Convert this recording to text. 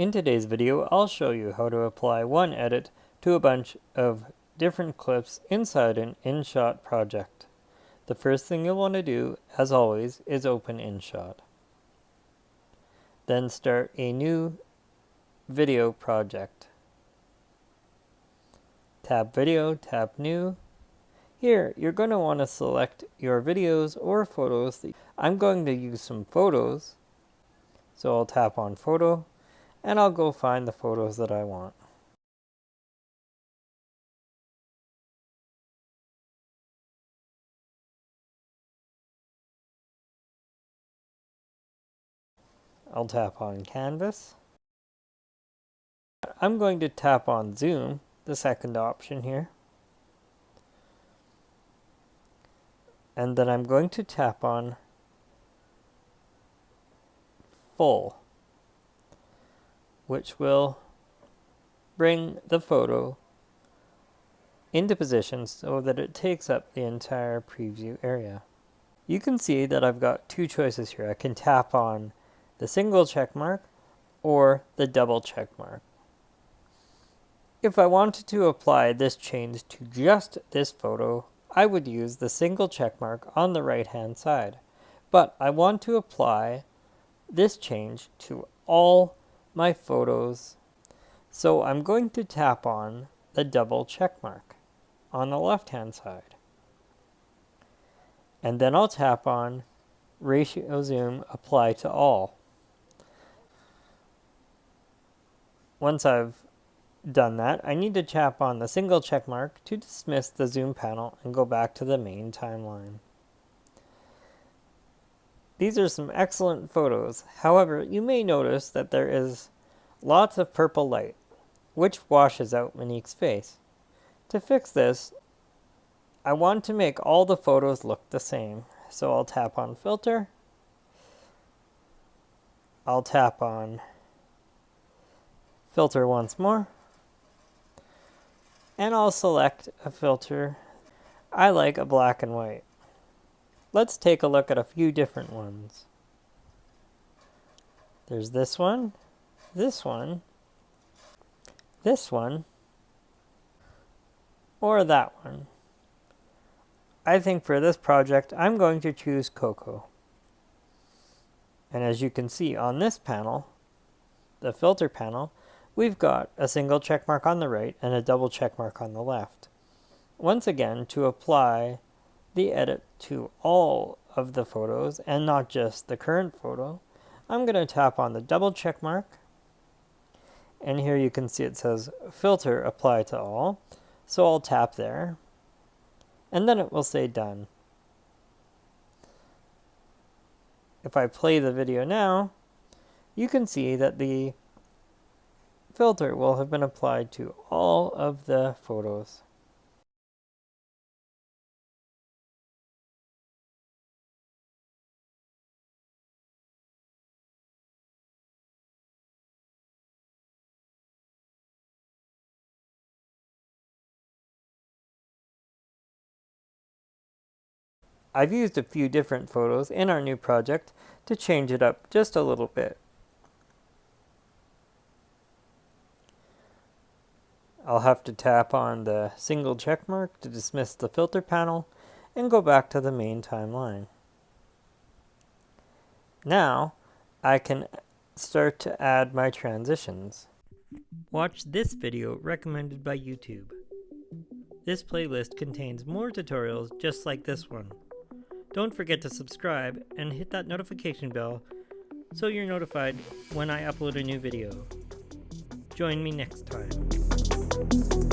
In today's video, I'll show you how to apply one edit to a bunch of different clips inside an InShot project. The first thing you'll want to do, as always, is open InShot. Then start a new video project. Tap Video, tap New. Here, you're going to want to select your videos or photos. I'm going to use some photos, so I'll tap on Photo, and I'll go find the photos that I want. I'll tap on Canvas. I'm going to tap on Zoom, the second option here. And then I'm going to tap on Full, which will bring the photo into position so that it takes up the entire preview area. You can see that I've got two choices here. I can tap on the single check mark or the double check mark. If I wanted to apply this change to just this photo, I would use the single check mark on the right hand side. But I want to apply this change to all my photos, so I'm going to tap on the double check mark on the left hand side. And then I'll tap on Ratio Zoom Apply to All. Once I've done that, I need to tap on the single check mark to dismiss the zoom panel and go back to the main timeline. These are some excellent photos. However, you may notice that there is lots of purple light, which washes out Monique's face. To fix this, I want to make all the photos look the same. So I'll tap on Filter. I'll tap on Filter once more. And I'll select a filter. I like a black and white. Let's take a look at a few different ones. There's this one, this one, this one, or that one. I think for this project, I'm going to choose Cocoa. And as you can see on this panel, the filter panel, we've got a single check mark on the right and a double check mark on the left. Once again, to apply the edit to all of the photos and not just the current photo, I'm going to tap on the double check mark. And here you can see it says Filter Apply to All. So I'll tap there. And then it will say Done. If I play the video now, you can see that the filter will have been applied to all of the photos. I've used a few different photos in our new project to change it up just a little bit. I'll have to tap on the single check mark to dismiss the filter panel and go back to the main timeline. Now I can start to add my transitions. Watch this video recommended by YouTube. This playlist contains more tutorials just like this one. Don't forget to subscribe and hit that notification bell so you're notified when I upload a new video. Join me next time.